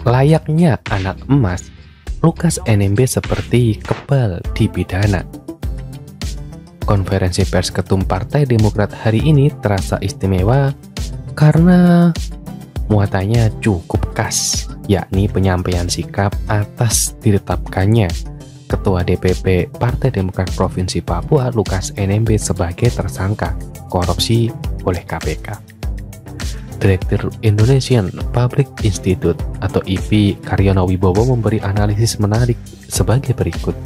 Layaknya anak emas, Lukas NMB seperti kebal dipidana. Konferensi pers Ketum Partai Demokrat hari ini terasa istimewa karena muatannya cukup khas, yakni penyampaian sikap atas ditetapkannya Ketua DPP Partai Demokrat Provinsi Papua Lukas NMB sebagai tersangka korupsi oleh KPK. Direktur Indonesian Public Institute atau IPI Karyono Wibowo memberi analisis menarik sebagai berikut.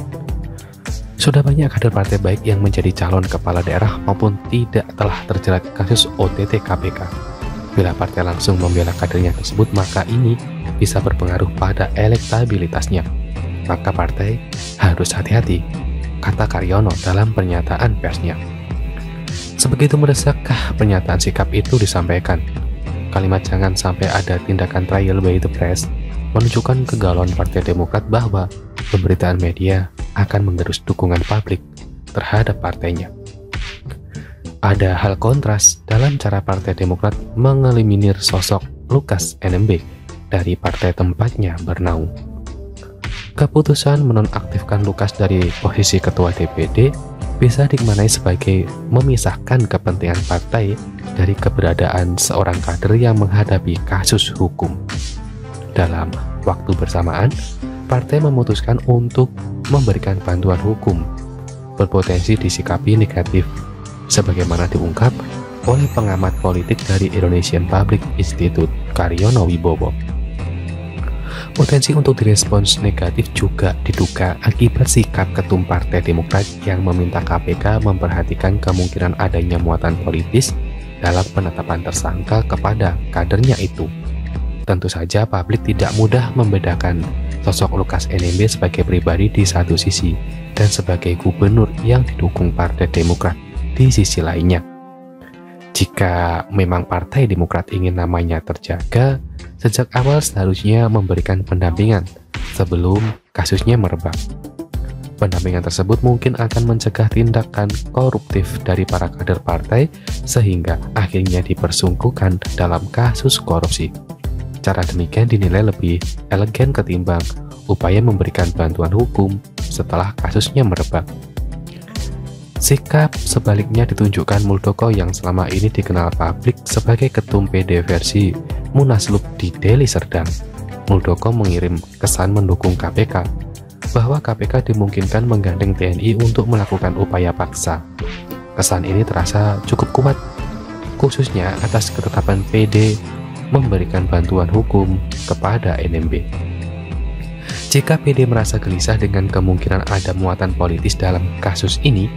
Sudah banyak kader partai baik yang menjadi calon kepala daerah maupun tidak telah terjerat kasus OTT KPK. Bila partai langsung membela kadernya tersebut, maka ini bisa berpengaruh pada elektabilitasnya. Maka partai harus hati-hati, kata Karyono dalam pernyataan persnya. Sebegitu mendesakkah pernyataan sikap itu disampaikan? Kalimat "jangan sampai ada tindakan trial by the press" menunjukkan kegalauan Partai Demokrat bahwa pemberitaan media akan menggerus dukungan publik terhadap partainya. Ada hal kontras dalam cara Partai Demokrat mengeliminir sosok Lukas NMB dari partai tempatnya bernaung. Keputusan menonaktifkan Lukas dari posisi ketua DPD bisa dimaknai sebagai memisahkan kepentingan partai dari keberadaan seorang kader yang menghadapi kasus hukum. Dalam waktu bersamaan, partai memutuskan untuk memberikan bantuan hukum berpotensi disikapi negatif, sebagaimana diungkap oleh pengamat politik dari Indonesian Public Institute Karyono Wibowo. Potensi untuk direspons negatif juga diduga akibat sikap Ketum Partai Demokrat yang meminta KPK memperhatikan kemungkinan adanya muatan politis dalam penetapan tersangka kepada kadernya itu. Tentu saja publik tidak mudah membedakan sosok Lukas NMB sebagai pribadi di satu sisi dan sebagai gubernur yang didukung Partai Demokrat di sisi lainnya. Jika memang Partai Demokrat ingin namanya terjaga, sejak awal seharusnya memberikan pendampingan sebelum kasusnya merebak. Pendampingan tersebut mungkin akan mencegah tindakan koruptif dari para kader partai sehingga akhirnya dipersungkukan dalam kasus korupsi. Cara demikian dinilai lebih elegan ketimbang upaya memberikan bantuan hukum setelah kasusnya merebak. Sikap sebaliknya ditunjukkan Muldoko yang selama ini dikenal publik sebagai ketum PD versi Munaslup di Deli Serdang. Muldoko mengirim kesan mendukung KPK, bahwa KPK dimungkinkan menggandeng TNI untuk melakukan upaya paksa. Kesan ini terasa cukup kuat, khususnya atas ketetapan PD memberikan bantuan hukum kepada NMB. Jika PD merasa gelisah dengan kemungkinan ada muatan politis dalam kasus ini,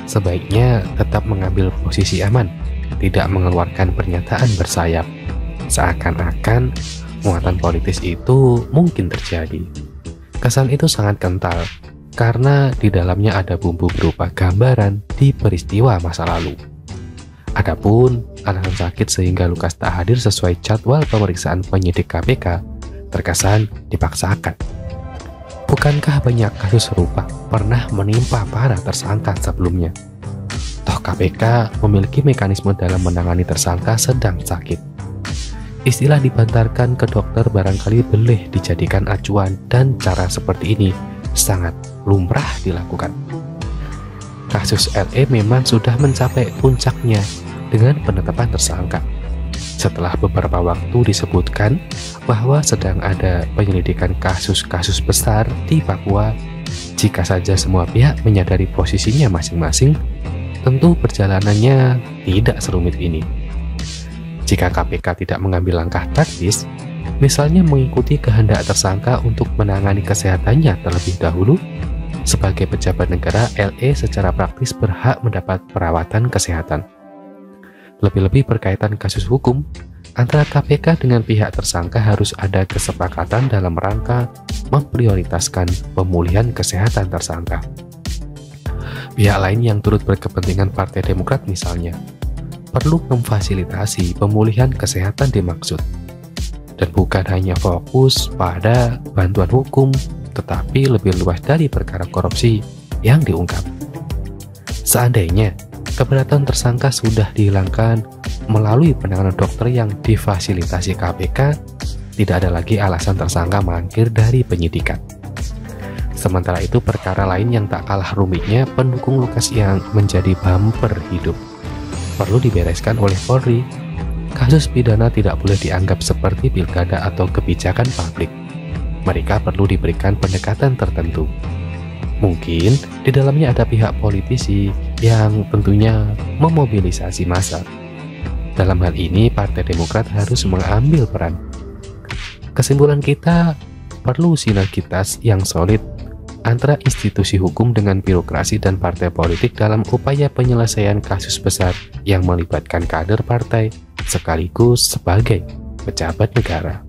sebaiknya tetap mengambil posisi aman, tidak mengeluarkan pernyataan bersayap, seakan-akan muatan politis itu mungkin terjadi. Kesan itu sangat kental, karena di dalamnya ada bumbu berupa gambaran di peristiwa masa lalu. Adapun alasan sakit sehingga Lukas tak hadir sesuai jadwal pemeriksaan penyidik KPK, terkesan dipaksakan. Bukankah banyak kasus serupa pernah menimpa para tersangka sebelumnya? Toh KPK memiliki mekanisme dalam menangani tersangka sedang sakit. Istilah dibantarkan ke dokter barangkali boleh dijadikan acuan dan cara seperti ini sangat lumrah dilakukan. Kasus LE memang sudah mencapai puncaknya dengan penetapan tersangka. Setelah beberapa waktu disebutkan bahwa sedang ada penyelidikan kasus-kasus besar di Papua, jika saja semua pihak menyadari posisinya masing-masing, tentu perjalanannya tidak serumit ini. Jika KPK tidak mengambil langkah taktis, misalnya mengikuti kehendak tersangka untuk menangani kesehatannya terlebih dahulu, sebagai pejabat negara, LE secara praktis berhak mendapat perawatan kesehatan. Lebih-lebih berkaitan kasus hukum, antara KPK dengan pihak tersangka harus ada kesepakatan dalam rangka memprioritaskan pemulihan kesehatan tersangka. Pihak lain yang turut berkepentingan Partai Demokrat misalnya, perlu memfasilitasi pemulihan kesehatan dimaksud, dan bukan hanya fokus pada bantuan hukum, tetapi lebih luas dari perkara korupsi yang diungkap. Seandainya keberatan tersangka sudah dihilangkan melalui penanganan dokter yang difasilitasi KPK, tidak ada lagi alasan tersangka mangkir dari penyidikan. Sementara itu, perkara lain yang tak kalah rumitnya, pendukung Lukas yang menjadi bumper hidup perlu dibereskan oleh Polri. Kasus pidana tidak boleh dianggap seperti pilkada atau kebijakan publik. Mereka perlu diberikan pendekatan tertentu. Mungkin di dalamnya ada pihak politisi yang tentunya memobilisasi massa. Dalam hal ini, Partai Demokrat harus mengambil peran. Kesimpulan kita, perlu sinergitas yang solid antara institusi hukum dengan birokrasi dan partai politik dalam upaya penyelesaian kasus besar yang melibatkan kader partai sekaligus sebagai pejabat negara.